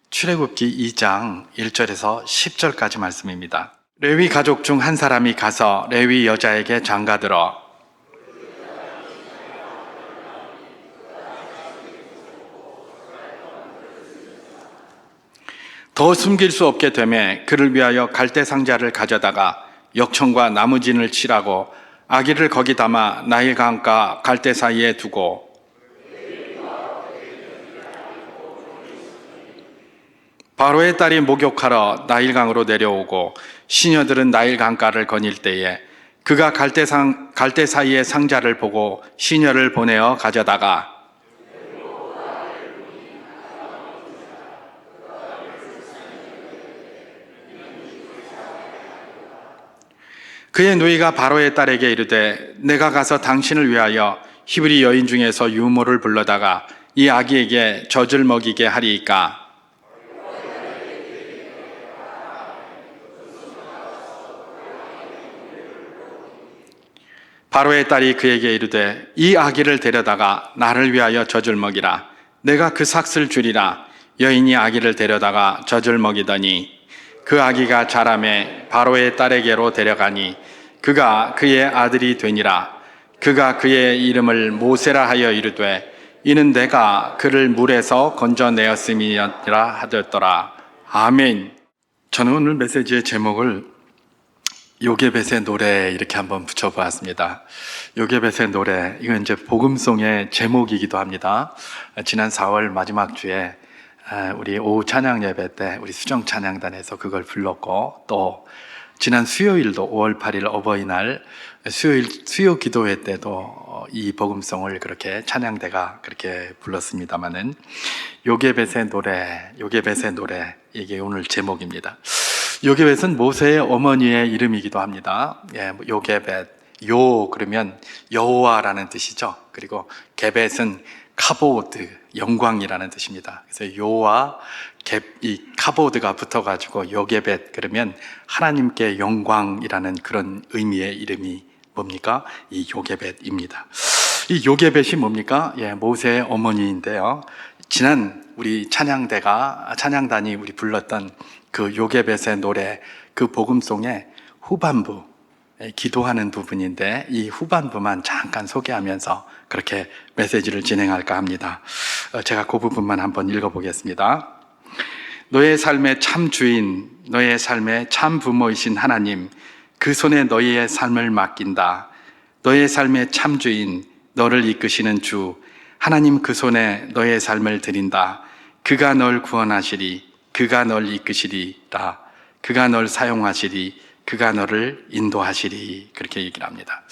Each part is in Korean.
출애굽기 2장 1절에서 10절까지 말씀입니다. 레위 가족 중 한 사람이 가서 레위 여자에게 장가들어 더 숨길 수 없게 되매 그를 위하여 갈대 상자를 가져다가 역청과 나무진을 칠하고 아기를 거기 담아 나일 강가 갈대 사이에 두고 바로의 딸이 목욕하러 나일강으로 내려오고 시녀들은 나일강가를 거닐 때에 그가 갈대 사이의 상자를 보고 시녀를 보내어 가져다가 그의 누이가 바로의 딸에게 이르되 내가 가서 당신을 위하여 히브리 여인 중에서 유모를 불러다가 이 아기에게 젖을 먹이게 하리이까. 바로의 딸이 그에게 이르되 이 아기를 데려다가 나를 위하여 젖을 먹이라. 내가 그 삭슬 주리라. 여인이 아기를 데려다가 젖을 먹이더니 그 아기가 자라매 바로의 딸에게로 데려가니 그가 그의 아들이 되니라. 그가 그의 이름을 모세라 하여 이르되 이는 내가 그를 물에서 건져내었음이니라 하더라. 아멘. 저는 오늘 메시지의 제목을 요게벳의 노래 이렇게 한번 붙여보았습니다. 요게벳의 노래, 이건 이제 복음송의 제목이기도 합니다. 지난 4월 마지막 주에 우리 오후 찬양 예배 때 우리 수정 찬양단에서 그걸 불렀고, 또 지난 수요일도 5월 8일 어버이날 수요 기도회 때도 이 복음송을 그렇게 찬양대가 그렇게 불렀습니다마는 요게벳의 노래, 이게 오늘 제목입니다. 요게벳은 모세의 어머니의 이름이기도 합니다. 요게벳, 요 그러면 여호와라는 뜻이죠. 그리고 게벳은 카보드, 영광이라는 뜻입니다. 그래서 요와 이 카보드가 붙어가지고 요게벳 그러면 하나님께 영광이라는 그런 의미의 이름이 뭡니까? 이 요게벳입니다. 이 요게벳이 뭡니까? 모세의 어머니인데요. 지난 우리 찬양단이 우리 불렀던 그 요게벳의 노래, 그 복음송의 후반부, 기도하는 부분인데 이 후반부만 잠깐 소개하면서 그렇게 메시지를 진행할까 합니다. 제가 그 부분만 한번 읽어보겠습니다. 너의 삶의 참 주인, 너의 삶의 참 부모이신 하나님, 그 손에 너희의 삶을 맡긴다. 너의 삶의 참 주인, 너를 이끄시는 주, 하나님 그 손에 너의 삶을 드린다. 그가 널 구원하시리, 그가 널 이끄시리라. 그가 널 사용하시리, 그가 너를 인도하시리. 그렇게 얘기를 합니다.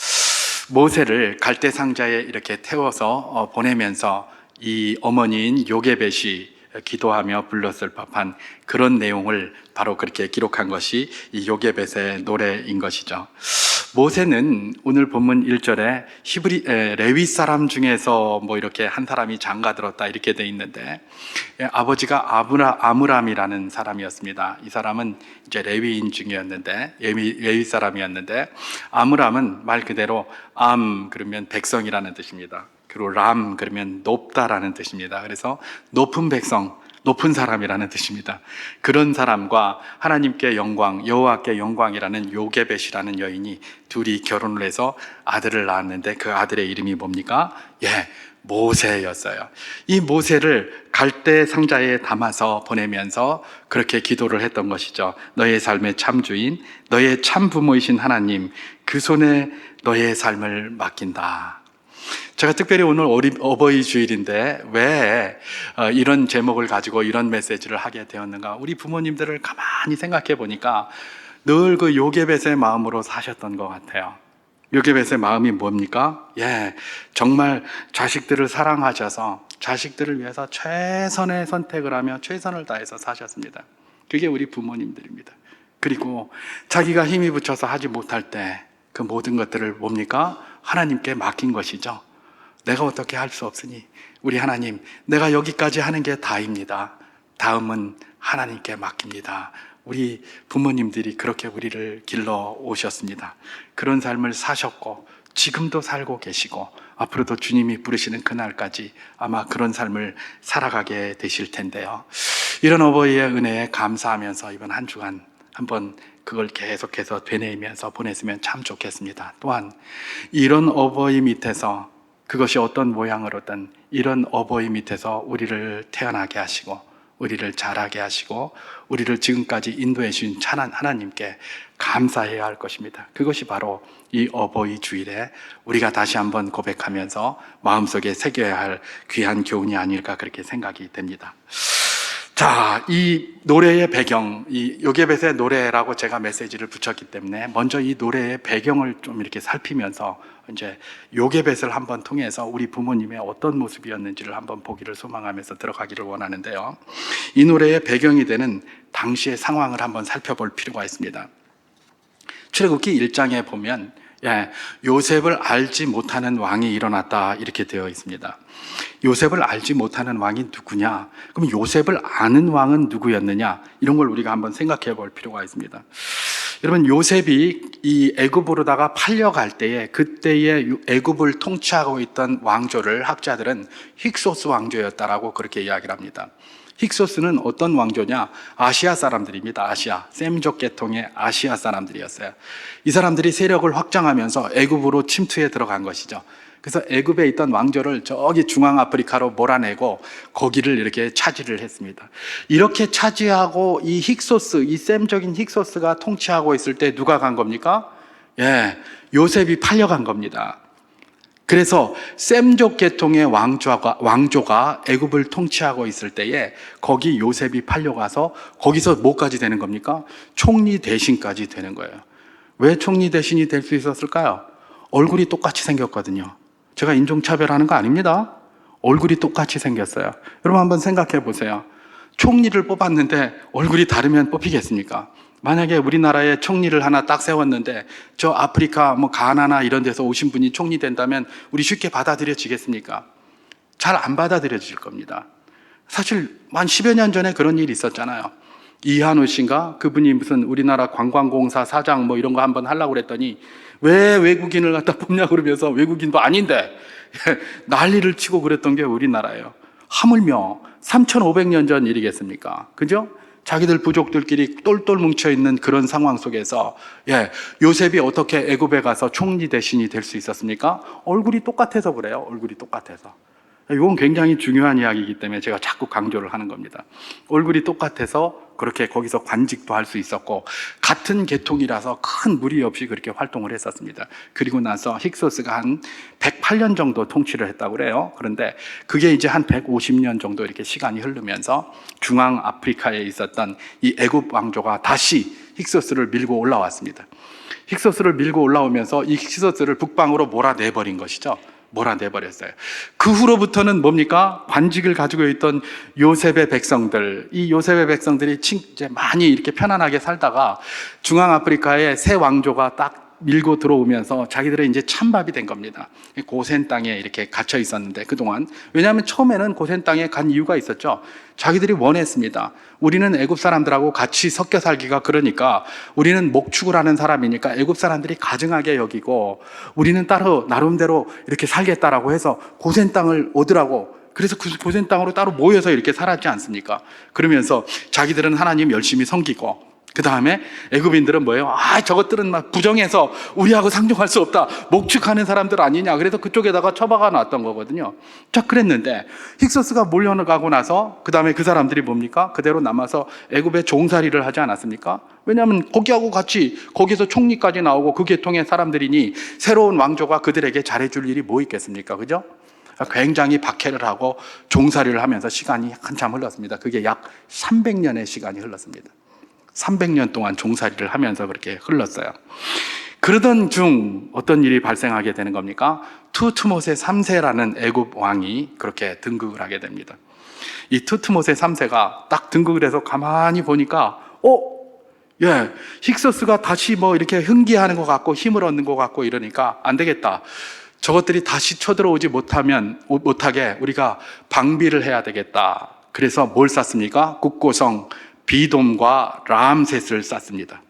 모세를 갈대 상자에 이렇게 태워서 보내면서 이 어머니인 요게벳이 기도하며 불렀을 법한 그런 내용을 바로 그렇게 기록한 것이 이 요게벳의 노래인 것이죠. 모세는 오늘 본문 1절에 레위 사람 중에서 뭐 이렇게 한 사람이 장가들었다 이렇게 돼 있는데, 아버지가 아므람이라는 사람이었습니다. 이 사람은 이제 레위인 중이었는데, 레위 사람이었는데, 아므람은 말 그대로 그러면 백성이라는 뜻입니다. 그리고 람 그러면 높다라는 뜻입니다. 그래서 높은 백성, 높은 사람이라는 뜻입니다. 그런 사람과 하나님께 영광, 여호와께 영광이라는 요게벳이라는 여인이 둘이 결혼을 해서 아들을 낳았는데 그 아들의 이름이 뭡니까? 모세였어요. 이 모세를 갈대 상자에 담아서 보내면서 그렇게 기도를 했던 것이죠. 너의 삶의 참 주인, 너의 참 부모이신 하나님, 그 손에 너의 삶을 맡긴다. 제가 특별히 오늘 어버이 주일인데 왜 이런 제목을 가지고 이런 메시지를 하게 되었는가? 우리 부모님들을 가만히 생각해 보니까 늘 그 요게벳의 마음으로 사셨던 것 같아요. 요게벳의 마음이 뭡니까? 정말 자식들을 사랑하셔서 자식들을 위해서 최선의 선택을 하며 최선을 다해서 사셨습니다. 그게 우리 부모님들입니다. 그리고 자기가 힘이 붙여서 하지 못할 때 그 모든 것들을 뭡니까? 하나님께 맡긴 것이죠. 내가 어떻게 할 수 없으니 우리 하나님, 내가 여기까지 하는 게 다입니다. 다음은 하나님께 맡깁니다. 우리 부모님들이 그렇게 우리를 길러 오셨습니다. 그런 삶을 사셨고 지금도 살고 계시고 앞으로도 주님이 부르시는 그날까지 아마 그런 삶을 살아가게 되실 텐데요. 이런 어버이의 은혜에 감사하면서 이번 한 주간 한번 그걸 계속해서 되뇌이면서 보냈으면 참 좋겠습니다. 또한 이런 어버이 밑에서 그것이 어떤 모양으로든 이런 어버이 밑에서 우리를 태어나게 하시고 우리를 자라게 하시고 우리를 지금까지 인도해 주신 찬한 하나님께 감사해야 할 것입니다. 그것이 바로 이 어버이 주일에 우리가 다시 한번 고백하면서 마음속에 새겨야 할 귀한 교훈이 아닐까 그렇게 생각이 됩니다. 자, 이 노래의 배경, 이 요게벳의 노래라고 제가 메시지를 붙였기 때문에 먼저 이 노래의 배경을 좀 이렇게 살피면서 이제 요게벳을 한번 통해서 우리 부모님의 어떤 모습이었는지를 한번 보기를 소망하면서 들어가기를 원하는데요. 이 노래의 배경이 되는 당시의 상황을 한번 살펴볼 필요가 있습니다. 출애굽기 1장에 보면 요셉을 알지 못하는 왕이 일어났다 이렇게 되어 있습니다. 요셉을 알지 못하는 왕이 누구냐? 그럼 요셉을 아는 왕은 누구였느냐? 이런 걸 우리가 한번 생각해 볼 필요가 있습니다. 여러분, 요셉이 이 애굽으로다가 팔려갈 때에 그때의 애굽을 통치하고 있던 왕조를 학자들은 힉소스 왕조였다라고 그렇게 이야기를 합니다. 힉소스는 어떤 왕조냐? 아시아 사람들입니다. 아시아, 셈족 계통의 아시아 사람들이었어요. 이 사람들이 세력을 확장하면서 애굽으로 침투해 들어간 것이죠. 그래서 애굽에 있던 왕조를 저기 중앙 아프리카로 몰아내고 거기를 이렇게 차지를 했습니다. 이렇게 차지하고 이 힉소스, 이 셈족인 힉소스가 통치하고 있을 때 누가 간 겁니까? 요셉이 팔려간 겁니다. 그래서 셈족 계통의 왕조가 애굽을 통치하고 있을 때에 거기 요셉이 팔려가서 거기서 뭐까지 되는 겁니까? 총리 대신까지 되는 거예요. 왜 총리 대신이 될 수 있었을까요? 얼굴이 똑같이 생겼거든요. 제가 인종차별하는 거 아닙니다. 얼굴이 똑같이 생겼어요. 여러분 한번 생각해 보세요. 총리를 뽑았는데 얼굴이 다르면 뽑히겠습니까? 만약에 우리나라에 총리를 하나 딱 세웠는데 저 아프리카 가나나 이런 데서 오신 분이 총리 된다면 우리 쉽게 받아들여지겠습니까? 잘 안 받아들여질 겁니다. 사실 한 10여 년 전에 그런 일이 있었잖아요. 이한우 씨인가? 그분이 무슨 우리나라 관광공사 사장 이런 거 한번 하려고 그랬더니 왜 외국인을 갖다 뽑냐 그러면서 외국인도 아닌데 난리를 치고 그랬던 게 우리나라예요. 하물며 3,500년 전 일이겠습니까? 그죠? 자기들 부족들끼리 똘똘 뭉쳐있는 그런 상황 속에서 요셉이 어떻게 애굽에 가서 총리 대신이 될 수 있었습니까? 얼굴이 똑같아서 그래요. 얼굴이 똑같아서. 이건 굉장히 중요한 이야기이기 때문에 제가 자꾸 강조를 하는 겁니다. 얼굴이 똑같아서 그렇게 거기서 관직도 할 수 있었고 같은 계통이라서 큰 무리 없이 그렇게 활동을 했었습니다. 그리고 나서 힉소스가 한 108년 정도 통치를 했다고 그래요. 그런데 그게 이제 한 150년 정도 이렇게 시간이 흐르면서 중앙 아프리카에 있었던 이 애굽 왕조가 다시 힉소스를 밀고 올라왔습니다. 힉소스를 밀고 올라오면서 이 힉소스를 북방으로 몰아내버린 것이죠. 몰아내버렸어요. 그 후로부터는 뭡니까? 관직을 가지고 있던 요셉의 백성들, 이 요셉의 백성들이 이제 많이 이렇게 편안하게 살다가 중앙 아프리카의 새 왕조가 딱 밀고 들어오면서 자기들의 이제 찬밥이 된 겁니다. 고센 땅에 이렇게 갇혀 있었는데 그동안, 왜냐하면 처음에는 고센 땅에 간 이유가 있었죠. 자기들이 원했습니다. 우리는 애굽 사람들하고 같이 섞여 살기가 그러니까 우리는 목축을 하는 사람이니까 애굽 사람들이 가증하게 여기고 우리는 따로 나름대로 이렇게 살겠다라고 해서 고센 땅을 얻으라고, 그래서 그 고센 땅으로 따로 모여서 이렇게 살았지 않습니까? 그러면서 자기들은 하나님 열심히 섬기고 그 다음에 애굽인들은 뭐예요? 저것들은 막 부정해서 우리하고 상종할 수 없다, 목축하는 사람들 아니냐, 그래서 그쪽에다가 처박아 놨던 거거든요. 자, 그랬는데 힉소스가 몰려가고 나서 그 다음에 그 사람들이 뭡니까? 그대로 남아서 애굽에 종살이를 하지 않았습니까? 왜냐하면 거기하고 같이 거기서 총리까지 나오고 그 계통의 사람들이니 새로운 왕조가 그들에게 잘해줄 일이 뭐 있겠습니까? 그죠? 굉장히 박해를 하고 종살이를 하면서 시간이 한참 흘렀습니다. 그게 약 300년의 시간이 흘렀습니다. 300년 동안 종살이를 하면서 그렇게 흘렀어요. 그러던 중 어떤 일이 발생하게 되는 겁니까? 투트모세 3세라는 애굽 왕이 그렇게 등극을 하게 됩니다. 이 투트모세 3세가 딱 등극을 해서 가만히 보니까 힉소스가 다시 이렇게 흥기하는 것 같고 힘을 얻는 것 같고 이러니까 안 되겠다. 저것들이 다시 쳐들어오지 못하게 우리가 방비를 해야 되겠다. 그래서 뭘 쌌습니까? 국고성 비돔과 라암셋을 쌌습니다.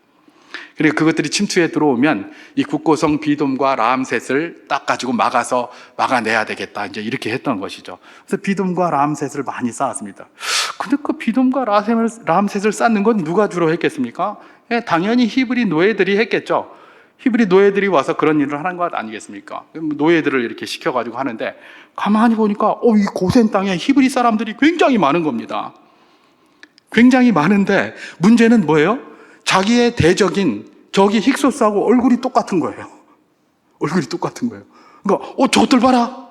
그러니까 그것들이 침투해 들어오면 이 국고성 비돔과 라암셋을 딱 가지고 막아내야 되겠다, 이제 이렇게 했던 것이죠. 그래서 비돔과 라암셋을 많이 쌓았습니다. 근데 그 비돔과 람셋을 쌓는 건 누가 주로 했겠습니까? 예, 당연히 히브리 노예들이 했겠죠. 히브리 노예들이 와서 그런 일을 하는 것 아니겠습니까? 노예들을 이렇게 시켜가지고 하는데, 가만히 보니까 이 고센 땅에 히브리 사람들이 굉장히 많은 겁니다. 굉장히 많은데 문제는 뭐예요? 자기의 대적인 저기 힉소스하고 얼굴이 똑같은 거예요. 얼굴이 똑같은 거예요. 그러니까 저것들 봐라.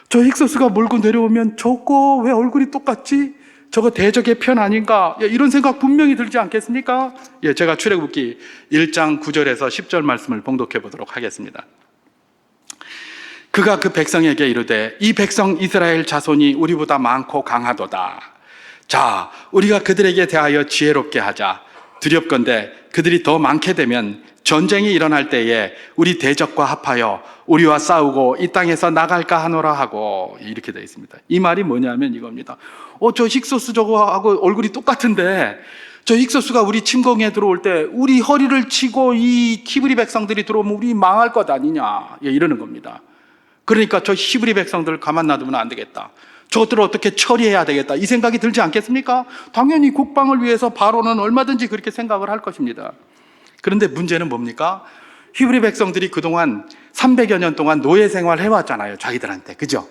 저 힉소스가 몰고 내려오면 저거 왜 얼굴이 똑같지? 저거 대적의 편 아닌가? 이런 생각 분명히 들지 않겠습니까? 제가 출애굽기 1장 9절에서 10절 말씀을 봉독해 보도록 하겠습니다. 그가 그 백성에게 이르되 이 백성 이스라엘 자손이 우리보다 많고 강하도다. 자, 우리가 그들에게 대하여 지혜롭게 하자. 두렵건대 그들이 더 많게 되면 전쟁이 일어날 때에 우리 대적과 합하여 우리와 싸우고 이 땅에서 나갈까 하노라 하고, 이렇게 되어 있습니다. 이 말이 뭐냐면 이겁니다. 저 힉소스 저거하고 얼굴이 똑같은데 저 힉소스가 우리 침공에 들어올 때 우리 허리를 치고 이 히브리 백성들이 들어오면 우리 망할 것 아니냐, 이러는 겁니다. 그러니까 저 히브리 백성들을 가만 놔두면 안 되겠다. 저것들을 어떻게 처리해야 되겠다, 이 생각이 들지 않겠습니까? 당연히 국방을 위해서 바로는 얼마든지 그렇게 생각을 할 것입니다. 그런데 문제는 뭡니까? 히브리 백성들이 그동안 300여 년 동안 노예 생활 해왔잖아요, 자기들한테. 그죠?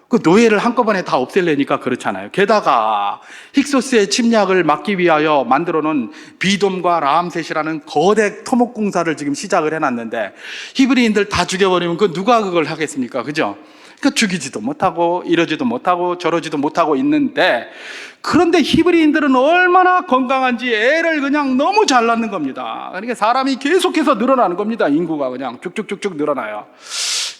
그 노예를 한꺼번에 다 없앨래니까 그렇잖아요. 게다가 힉소스의 침략을 막기 위하여 만들어 놓은 비돔과 라암셋이라는 거대 토목공사를 지금 시작을 해놨는데, 히브리인들 다 죽여버리면 누가 그걸 하겠습니까? 그죠? 그러니까 죽이지도 못하고 이러지도 못하고 저러지도 못하고 있는데, 그런데 히브리인들은 얼마나 건강한지 애를 그냥 너무 잘 낳는 겁니다. 그러니까 사람이 계속해서 늘어나는 겁니다. 인구가 그냥 쭉쭉쭉쭉 늘어나요.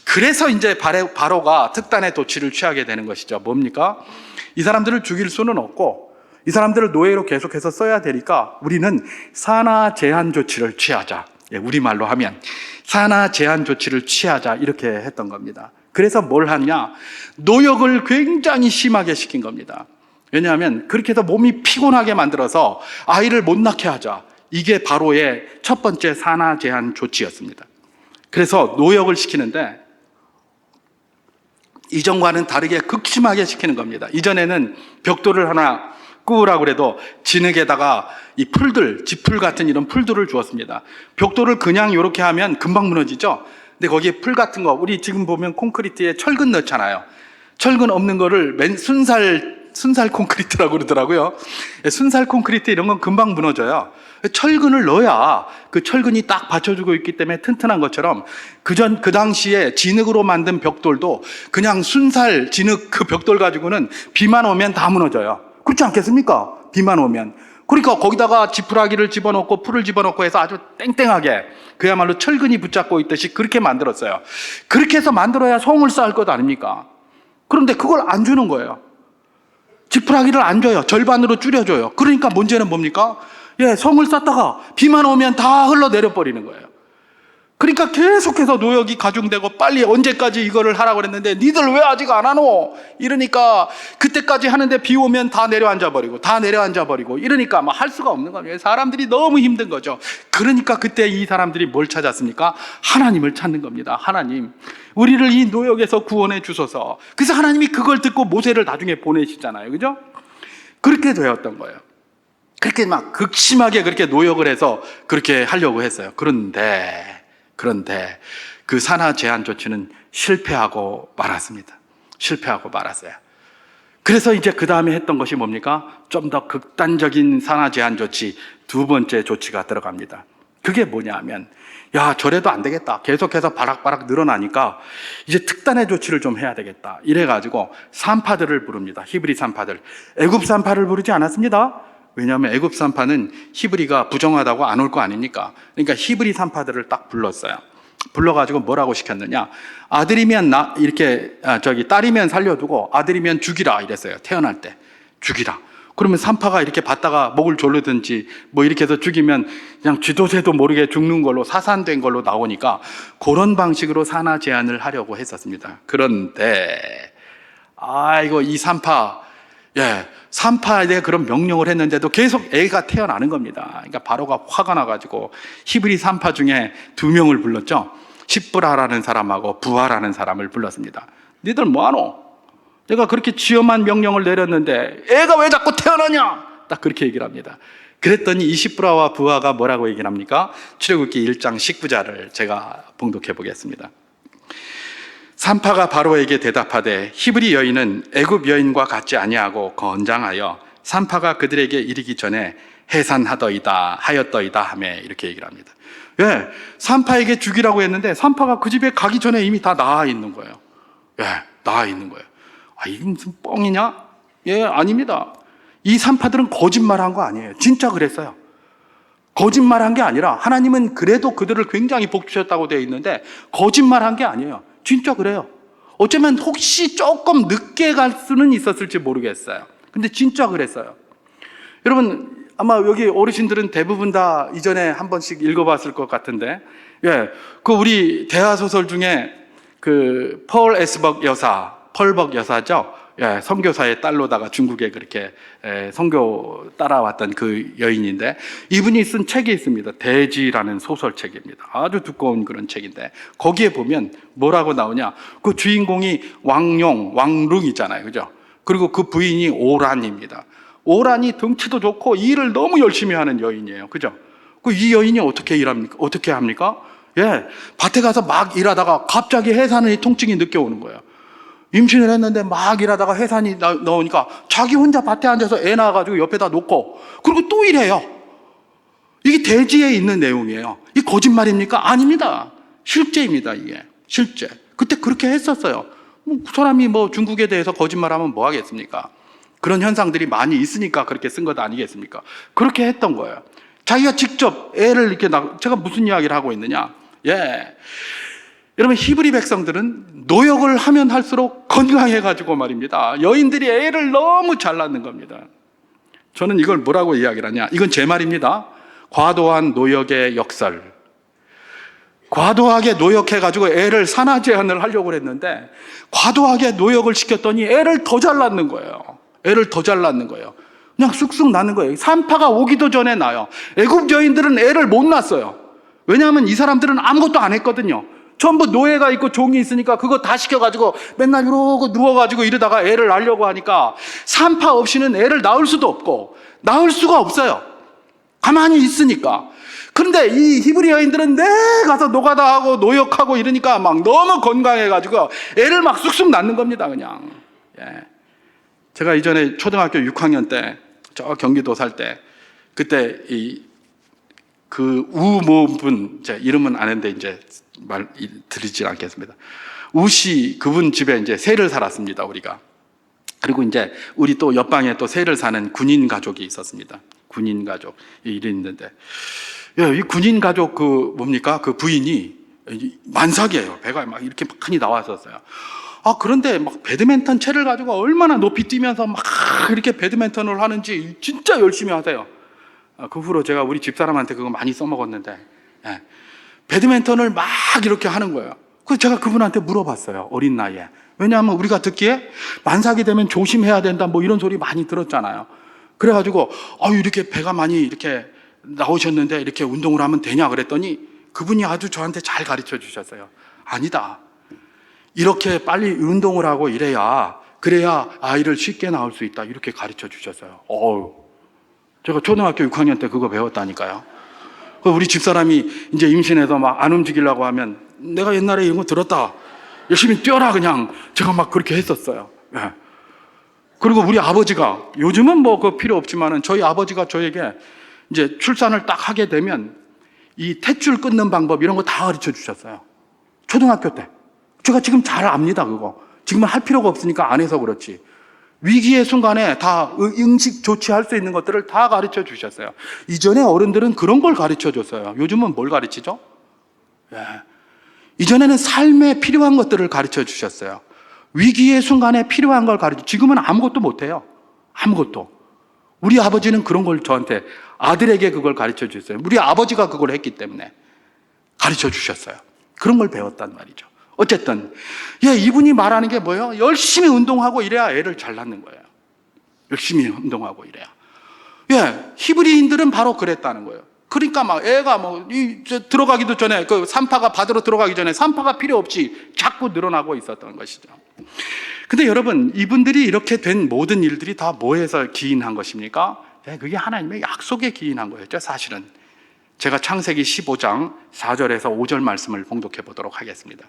그래서 이제 바로가 특단의 조치를 취하게 되는 것이죠. 뭡니까? 이 사람들을 죽일 수는 없고 이 사람들을 노예로 계속해서 써야 되니까 우리는 산하 제한 조치를 취하자. 우리말로 하면 산하 제한 조치를 취하자, 이렇게 했던 겁니다. 그래서 뭘 하냐? 노역을 굉장히 심하게 시킨 겁니다. 왜냐하면 그렇게 해서 몸이 피곤하게 만들어서 아이를 못 낳게 하자. 이게 바로의 첫 번째 산하 제한 조치였습니다. 그래서 노역을 시키는데 이전과는 다르게 극심하게 시키는 겁니다. 이전에는 벽돌을 하나 꾸으라고 그래도 진흙에다가 이 풀들, 지풀 같은 이런 풀들을 주었습니다. 벽돌을 그냥 이렇게 하면 금방 무너지죠? 근데 거기에 풀 같은 거, 우리 지금 보면 콘크리트에 철근 넣잖아요. 철근 없는 거를 순살 콘크리트라고 그러더라고요. 순살 콘크리트 이런 건 금방 무너져요. 철근을 넣어야 그 철근이 딱 받쳐주고 있기 때문에 튼튼한 것처럼 그 당시에 진흙으로 만든 벽돌도 그냥 순살 진흙 그 벽돌 가지고는 비만 오면 다 무너져요. 그렇지 않겠습니까? 비만 오면. 그러니까 거기다가 지푸라기를 집어넣고 풀을 집어넣고 해서 아주 땡땡하게 그야말로 철근이 붙잡고 있듯이 그렇게 만들었어요. 그렇게 해서 만들어야 성을 쌓을 것 아닙니까? 그런데 그걸 안 주는 거예요. 지푸라기를 안 줘요. 절반으로 줄여줘요. 그러니까 문제는 뭡니까? 성을 쌓다가 비만 오면 다 흘러내려 버리는 거예요. 그러니까 계속해서 노역이 가중되고, 빨리 언제까지 이거를 하라고 그랬는데 니들 왜 아직 안 하노? 이러니까 그때까지 하는데 비 오면 다 내려앉아 버리고 이러니까 막 할 수가 없는 거예요. 사람들이 너무 힘든 거죠. 그러니까 그때 이 사람들이 뭘 찾았습니까? 하나님을 찾는 겁니다. 하나님, 우리를 이 노역에서 구원해 주소서. 그래서 하나님이 그걸 듣고 모세를 나중에 보내시잖아요. 그죠? 그렇게 되었던 거예요. 그렇게 막 극심하게 그렇게 노역을 해서 그렇게 하려고 했어요. 그런데 그 산하 제한 조치는 실패하고 말았습니다. 실패하고 말았어요. 그래서 이제 그 다음에 했던 것이 뭡니까? 좀 더 극단적인 산하 제한 조치, 두 번째 조치가 들어갑니다. 그게 뭐냐 하면, 저래도 안 되겠다. 계속해서 바락바락 늘어나니까 이제 특단의 조치를 좀 해야 되겠다. 이래가지고 산파들을 부릅니다. 히브리 산파들. 애굽 산파를 부르지 않았습니다. 왜냐하면 애굽 산파는 히브리가 부정하다고 안 올 거 아닙니까? 그러니까 히브리 산파들을 딱 불렀어요. 불러가지고 뭐라고 시켰느냐? 아들이면 딸이면 살려두고 아들이면 죽이라 이랬어요. 태어날 때 죽이라. 그러면 산파가 이렇게 받다가 목을 졸르든지 이렇게 해서 죽이면 그냥 쥐도새도 모르게 죽는 걸로, 사산된 걸로 나오니까 그런 방식으로 산하 제한을 하려고 했었습니다. 그런데 이 산파에 대해 그런 명령을 했는데도 계속 애가 태어나는 겁니다. 그러니까 바로가 화가 나가지고 히브리 산파 중에 2명을 불렀죠. 십브라라는 사람하고 부하라는 사람을 불렀습니다. 니들 뭐하노? 내가 그렇게 지엄한 명령을 내렸는데 애가 왜 자꾸 태어나냐? 딱 그렇게 얘기를 합니다. 그랬더니 이십브라와 부하가 뭐라고 얘기를 합니까? 출애굽기 1장 19절을 제가 봉독해 보겠습니다. 산파가 바로에게 대답하되 히브리 여인은 애굽 여인과 같지 아니하고 건장하여 산파가 그들에게 이르기 전에 해산하더이다 하였더이다 하며 이렇게 얘기를 합니다. 예, 산파에게 죽이라고 했는데 산파가 그 집에 가기 전에 이미 다 나아 있는 거예요. 예, 나아 있는 거예요. 아, 이게 무슨 뻥이냐? 예, 아닙니다. 이 산파들은 거짓말한 거 아니에요. 진짜 그랬어요. 거짓말한 게 아니라 하나님은 그래도 그들을 굉장히 복 주셨다고 되어 있는데 거짓말한 게 아니에요. 진짜 그래요. 어쩌면 혹시 조금 늦게 갈 수는 있었을지 모르겠어요. 근데 진짜 그랬어요. 여러분 아마 여기 어르신들은 대부분 다 이전에 한 번씩 읽어봤을 것 같은데, 예, 그 우리 대하소설 중에 그 펄 에스벅 여사, 펄벅 여사죠. 예, 선교사의 딸로다가 중국에 그렇게 선교 따라왔던 그 여인인데, 이분이 쓴 책이 있습니다. 대지라는 소설책입니다. 아주 두꺼운 그런 책인데 거기에 보면 뭐라고 나오냐? 그 주인공이 왕용, 왕룽이잖아요, 그죠? 그리고 그 부인이 오란입니다. 오란이 덩치도 좋고 일을 너무 열심히 하는 여인이에요, 그죠? 그 이 여인이 어떻게 일합니까? 어떻게 합니까? 예, 밭에 가서 막 일하다가 갑자기 해산의 통증이 느껴오는 거예요. 임신을 했는데 막 일하다가 해산이 나오니까 자기 혼자 밭에 앉아서 애 낳아가지고 옆에다 놓고 그리고 또 일해요. 이게 대지에 있는 내용이에요. 이 거짓말입니까? 아닙니다. 실제입니다. 이게 실제. 그때 그렇게 했었어요. 그 사람이 뭐 중국에 대해서 거짓말하면 뭐 하겠습니까? 그런 현상들이 많이 있으니까 그렇게 쓴 것 아니겠습니까? 그렇게 했던 거예요. 자기가 직접 애를 이렇게 제가 무슨 이야기를 하고 있느냐? 예. 여러분 히브리 백성들은 노역을 하면 할수록 건강해가지고 말입니다. 여인들이 애를 너무 잘 낳는 겁니다. 저는 이걸 뭐라고 이야기를 하냐? 이건 제 말입니다. 과도한 노역의 역설. 과도하게 노역해가지고 애를 산하 제한을 하려고 했는데 과도하게 노역을 시켰더니 애를 더 잘 낳는 거예요. 애를 더 잘 낳는 거예요. 그냥 쑥쑥 낳는 거예요. 산파가 오기도 전에 낳아요. 애굽 여인들은 애를 못 낳았어요. 왜냐하면 이 사람들은 아무것도 안 했거든요. 전부 노예가 있고 종이 있으니까 그거 다 시켜가지고 맨날 이러고 누워가지고 이러다가 애를 낳으려고 하니까 산파 없이는 애를 낳을 수도 없고 낳을 수가 없어요. 가만히 있으니까. 그런데 이 히브리 여인들은 내 가서 노가다 하고 노역하고 이러니까 막 너무 건강해가지고 애를 막 쑥쑥 낳는 겁니다, 그냥. 예. 제가 이전에 초등학교 6학년 때 저 경기도 살 때 그때 그 우모분, 제 이름은 아는데 이제 드리지 않겠습니다. 우씨 그분 집에 이제 새를 살았습니다, 우리가. 그리고 이제 우리 또 옆방에 또 새를 사는 군인 가족이 있었습니다. 군인 가족 일이 있는데, 이 군인 가족 그 뭡니까? 그 부인이 만삭이에요. 배가 막 이렇게 많이 나왔었어요. 그런데 막 배드민턴 채를 가지고 얼마나 높이 뛰면서 막 이렇게 배드민턴을 하는지 진짜 열심히 하세요. 그 후로 제가 우리 집사람한테 그거 많이 써먹었는데, 예. 배드민턴을 막 이렇게 하는 거예요. 그래서 제가 그분한테 물어봤어요, 어린 나이에. 왜냐하면 우리가 듣기에 만삭이 되면 조심해야 된다 뭐 이런 소리 많이 들었잖아요. 그래가지고 이렇게 배가 많이 이렇게 나오셨는데 이렇게 운동을 하면 되냐 그랬더니 그분이 아주 저한테 잘 가르쳐 주셨어요. 아니다, 이렇게 빨리 운동을 하고 그래야 아이를 쉽게 낳을 수 있다, 이렇게 가르쳐 주셨어요. 제가 초등학교 6학년 때 그거 배웠다니까요. 우리 집사람이 이제 임신해서 막 안 움직이려고 하면 내가 옛날에 이런 거 들었다, 열심히 뛰어라, 그냥 제가 막 그렇게 했었어요. 예. 그리고 우리 아버지가, 요즘은 뭐 그 필요 없지만은 저희 아버지가 저에게 이제 출산을 딱 하게 되면 이 탯줄 끊는 방법 이런 거 다 가르쳐 주셨어요. 초등학교 때. 제가 지금 잘 압니다, 그거. 지금은 할 필요가 없으니까 안 해서 그렇지. 위기의 순간에 다 응식 조치할 수 있는 것들을 다 가르쳐 주셨어요. 이전에 어른들은 그런 걸 가르쳐 줬어요. 요즘은 뭘 가르치죠? 예. 이전에는 삶에 필요한 것들을 가르쳐 주셨어요. 위기의 순간에 필요한 걸 지금은 아무것도 못해요. 아무것도. 우리 아버지는 그런 걸 저한테, 아들에게 그걸 가르쳐 주셨어요. 우리 아버지가 그걸 했기 때문에 가르쳐 주셨어요. 그런 걸 배웠단 말이죠. 어쨌든 이분이 말하는 게 뭐예요? 열심히 운동하고 이래야 애를 잘 낳는 거예요. 열심히 운동하고 이래야. 히브리인들은 바로 그랬다는 거예요. 그러니까 막 애가 들어가기도 전에, 그 산파가 받으러 들어가기 전에 산파가 필요 없이 자꾸 늘어나고 있었던 것이죠. 근데 여러분, 이분들이 이렇게 된 모든 일들이 다 뭐에서 기인한 것입니까? 그게 하나님의 약속에 기인한 거였죠, 사실은. 제가 창세기 15장 4절에서 5절 말씀을 봉독해 보도록 하겠습니다.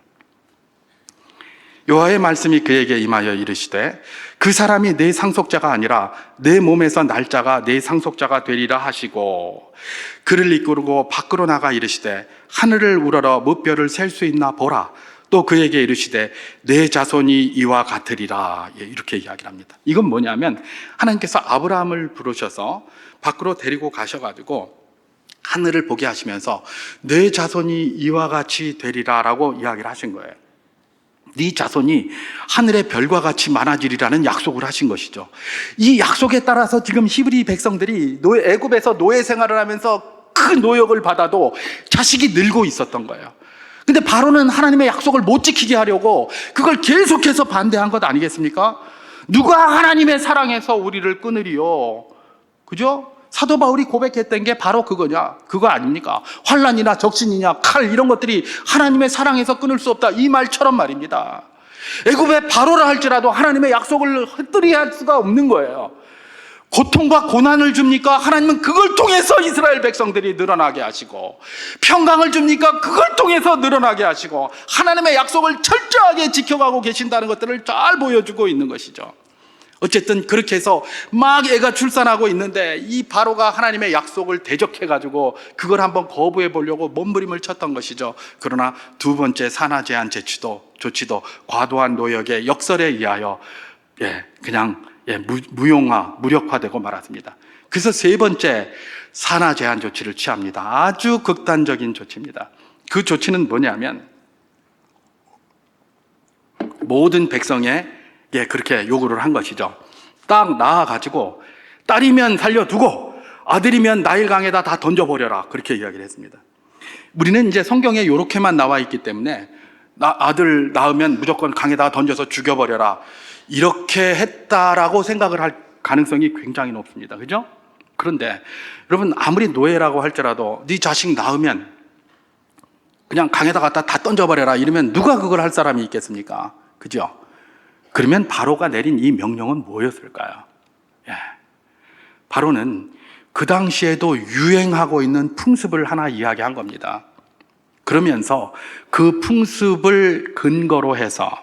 여호와의 말씀이 그에게 임하여 이르시되 그 사람이 내 상속자가 아니라 내 몸에서 날짜가 내 상속자가 되리라 하시고, 그를 이끌고 밖으로 나가 이르시되 하늘을 우러러 무뼈를 셀 수 있나 보라. 또 그에게 이르시되 내 자손이 이와 같으리라. 이렇게 이야기를 합니다. 이건 뭐냐면 하나님께서 아브라함을 부르셔서 밖으로 데리고 가셔가지고 하늘을 보게 하시면서 내 자손이 이와 같이 되리라 라고 이야기를 하신 거예요. 네 자손이 하늘의 별과 같이 많아지리라는 약속을 하신 것이죠. 이 약속에 따라서 지금 히브리 백성들이 애굽에서 노예 생활을 하면서 큰 노역을 받아도 자식이 늘고 있었던 거예요. 근데 바로는 하나님의 약속을 못 지키게 하려고 그걸 계속해서 반대한 것 아니겠습니까? 누가 하나님의 사랑에서 우리를 끊으리요? 그죠? 사도 바울이 고백했던 게 바로 그거냐? 그거 아닙니까? 환난이나 적신이냐 칼 이런 것들이 하나님의 사랑에서 끊을 수 없다, 이 말처럼 말입니다. 애굽의 바로라 할지라도 하나님의 약속을 헛되이 할 수가 없는 거예요. 고통과 고난을 줍니까? 하나님은 그걸 통해서 이스라엘 백성들이 늘어나게 하시고, 평강을 줍니까? 그걸 통해서 늘어나게 하시고, 하나님의 약속을 철저하게 지켜가고 계신다는 것들을 잘 보여주고 있는 것이죠. 어쨌든 그렇게 해서 막 애가 출산하고 있는데 이 바로가 하나님의 약속을 대적해가지고 그걸 한번 거부해 보려고 몸부림을 쳤던 것이죠. 그러나 두 번째 산하 제한 조치도 과도한 노역의 역설에 의하여 그냥 무력화되고 말았습니다. 그래서 세 번째 산하 제한 조치를 취합니다. 아주 극단적인 조치입니다. 그 조치는 뭐냐면 모든 백성에 그렇게 요구를 한 것이죠. 딱 낳아가지고 딸이면 살려두고 아들이면 나일강에다 다 던져버려라, 그렇게 이야기를 했습니다. 우리는 이제 성경에 이렇게만 나와 있기 때문에 아들 낳으면 무조건 강에다 던져서 죽여버려라, 이렇게 했다라고 생각을 할 가능성이 굉장히 높습니다. 그죠? 그런데 여러분, 아무리 노예라고 할지라도 네 자식 낳으면 그냥 강에다 갖다 다 던져버려라 이러면 누가 그걸 할 사람이 있겠습니까? 그죠? 그러면 바로가 내린 이 명령은 뭐였을까요? 바로는 그 당시에도 유행하고 있는 풍습을 하나 이야기한 겁니다. 그러면서 그 풍습을 근거로 해서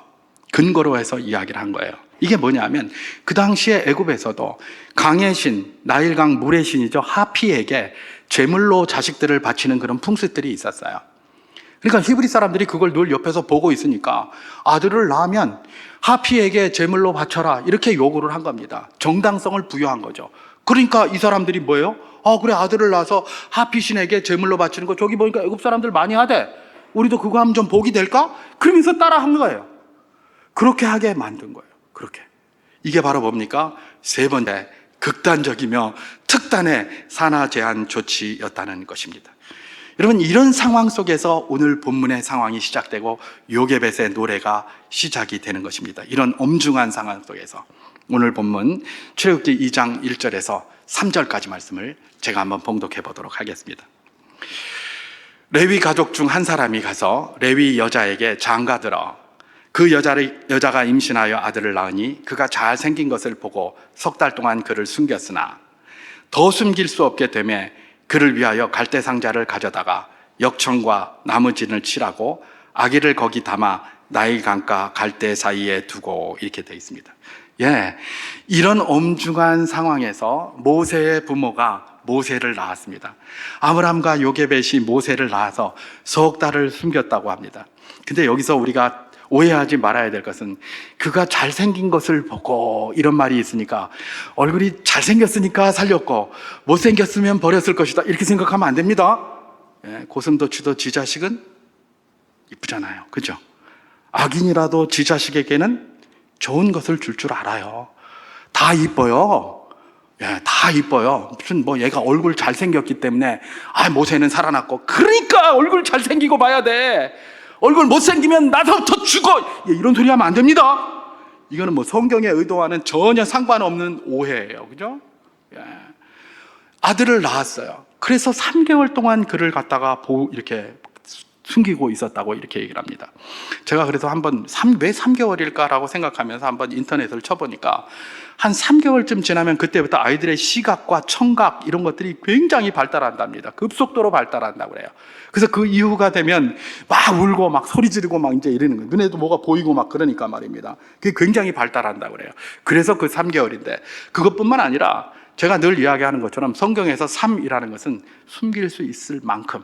이야기를 한 거예요. 이게 뭐냐면 그 당시에 애굽에서도 강의 신, 나일강 물의 신이죠, 하피에게 제물로 자식들을 바치는 그런 풍습들이 있었어요. 그러니까 히브리 사람들이 그걸 늘 옆에서 보고 있으니까 아들을 낳으면 하피에게 제물로 바쳐라, 이렇게 요구를 한 겁니다. 정당성을 부여한 거죠. 그러니까 이 사람들이 뭐예요? 그래, 아들을 낳아서 하피 신에게 제물로 바치는 거 저기 보니까 애굽 사람들 많이 하대, 우리도 그거 하면 좀 복이 될까? 그러면서 따라 한 거예요. 그렇게 하게 만든 거예요. 그렇게. 이게 바로 뭡니까? 세 번째 극단적이며 특단의 산하 제한 조치였다는 것입니다. 여러분, 이런 상황 속에서 오늘 본문의 상황이 시작되고 요게벳의 노래가 시작이 되는 것입니다. 이런 엄중한 상황 속에서 오늘 본문 출애굽기 2장 1절에서 3절까지 말씀을 제가 한번 봉독해 보도록 하겠습니다. 레위 가족 중 한 사람이 가서 레위 여자에게 장가들어 그 여자가 임신하여 아들을 낳으니 그가 잘생긴 것을 보고 석 달 동안 그를 숨겼으나 더 숨길 수 없게 되매 그를 위하여 갈대 상자를 가져다가 역청과 나무진을 칠하고 아기를 거기 담아 나일강과 갈대 사이에 두고, 이렇게 되어 있습니다. 이런 엄중한 상황에서 모세의 부모가 모세를 낳았습니다. 아브람과 요게벳이 모세를 낳아서 석 달을 숨겼다고 합니다. 근데 여기서 우리가 오해하지 말아야 될 것은 그가 잘생긴 것을 보고 이런 말이 있으니까 얼굴이 잘생겼으니까 살렸고 못생겼으면 버렸을 것이다, 이렇게 생각하면 안 됩니다. 고슴도치도 지 자식은 이쁘잖아요. 그죠? 악인이라도 지 자식에게는 좋은 것을 줄 알아요. 다 이뻐요. 다 이뻐요. 무슨 얘가 얼굴 잘생겼기 때문에 모세는 살아났고, 그러니까 얼굴 잘생기고 봐야 돼. 얼굴 못생기면 나서부터 죽어, 이런 소리 하면 안 됩니다. 이거는 성경의 의도와는 전혀 상관없는 오해예요. 그죠? 아들을 낳았어요. 그래서 3개월 동안 그를 갖다가 이렇게 숨기고 있었다고 이렇게 얘기를 합니다. 제가 그래서 한번 왜 3개월일까라고 생각하면서 한번 인터넷을 쳐보니까 한 3개월쯤 지나면 그때부터 아이들의 시각과 청각 이런 것들이 굉장히 발달한답니다. 급속도로 발달한다고 그래요. 그래서 그 이후가 되면 막 울고 막 소리 지르고 막 이제 이러는 거예요. 눈에도 뭐가 보이고 막 그러니까 말입니다. 그게 굉장히 발달한다고 그래요. 그래서 그 3개월인데 그것뿐만 아니라 제가 늘 이야기하는 것처럼 성경에서 3이라는 것은 숨길 수 있을 만큼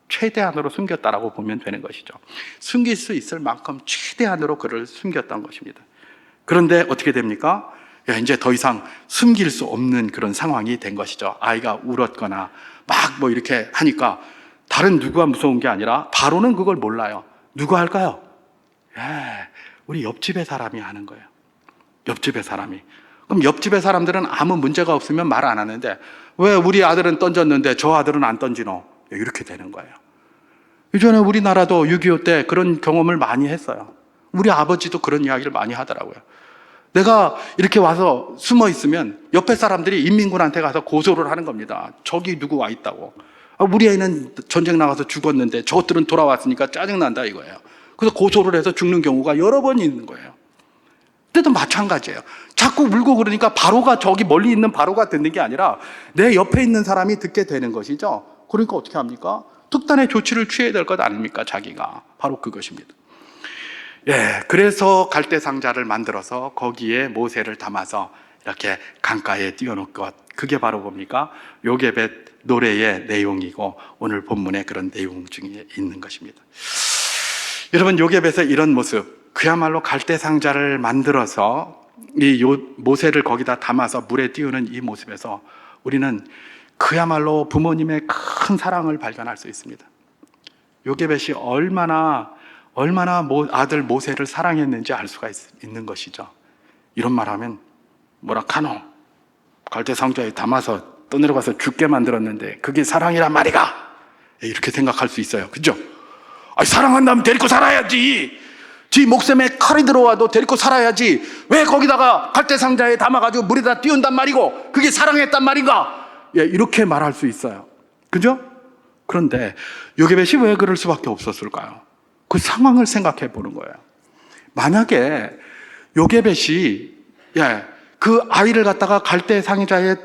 최대한으로 숨겼다라고 보면 되는 것이죠. 숨길 수 있을 만큼 최대한으로 그를 숨겼던 것입니다. 그런데 어떻게 됩니까? 이제 더 이상 숨길 수 없는 그런 상황이 된 것이죠. 아이가 울었거나 막 뭐 이렇게 하니까 다른 누구가 무서운 게 아니라 바로는 그걸 몰라요. 누가 할까요? 우리 옆집의 사람이 하는 거예요. 옆집의 사람이. 그럼 옆집의 사람들은 아무 문제가 없으면 말 안 하는데 왜 우리 아들은 던졌는데 저 아들은 안 던지노? 이렇게 되는 거예요. 이전에 우리나라도 6.25 때 그런 경험을 많이 했어요. 우리 아버지도 그런 이야기를 많이 하더라고요. 내가 이렇게 와서 숨어 있으면 옆에 사람들이 인민군한테 가서 고소를 하는 겁니다. 저기 누구 와 있다고. 우리 애는 전쟁 나가서 죽었는데 저것들은 돌아왔으니까 짜증난다 이거예요. 그래서 고소를 해서 죽는 경우가 여러 번 있는 거예요. 그때도 마찬가지예요. 자꾸 울고 그러니까 바로가 저기 멀리 있는 바로가 듣는 게 아니라 내 옆에 있는 사람이 듣게 되는 것이죠. 그러니까 어떻게 합니까? 특단의 조치를 취해야 될 것 아닙니까? 자기가. 바로 그것입니다. 그래서 갈대 상자를 만들어서 거기에 모세를 담아서 이렇게 강가에 띄워놓은 것. 그게 바로 뭡니까? 요게벳 노래의 내용이고 오늘 본문에 그런 내용 중에 있는 것입니다. 여러분, 요게벳의 이런 모습, 그야말로 갈대 상자를 만들어서 이 모세를 거기다 담아서 물에 띄우는 이 모습에서 우리는 그야말로 부모님의 큰 사랑을 발견할 수 있습니다. 요게벳이 얼마나 아들 모세를 사랑했는지 알 수가 있는 것이죠. 이런 말하면 뭐라 카노? 갈대 상자에 담아서 떠내려가서 죽게 만들었는데 그게 사랑이란 말이가? 이렇게 생각할 수 있어요. 그죠? 사랑한다면 데리고 살아야지. 지 목숨에 칼이 들어와도 데리고 살아야지. 왜 거기다가 갈대 상자에 담아가지고 물에다 띄운단 말이고 그게 사랑했단 말인가? 이렇게 말할 수 있어요. 그죠? 그런데 요게벳이 왜 그럴 수밖에 없었을까요? 그 상황을 생각해 보는 거예요. 만약에 요게벳이 그 아이를 갖다가 갈대 상자에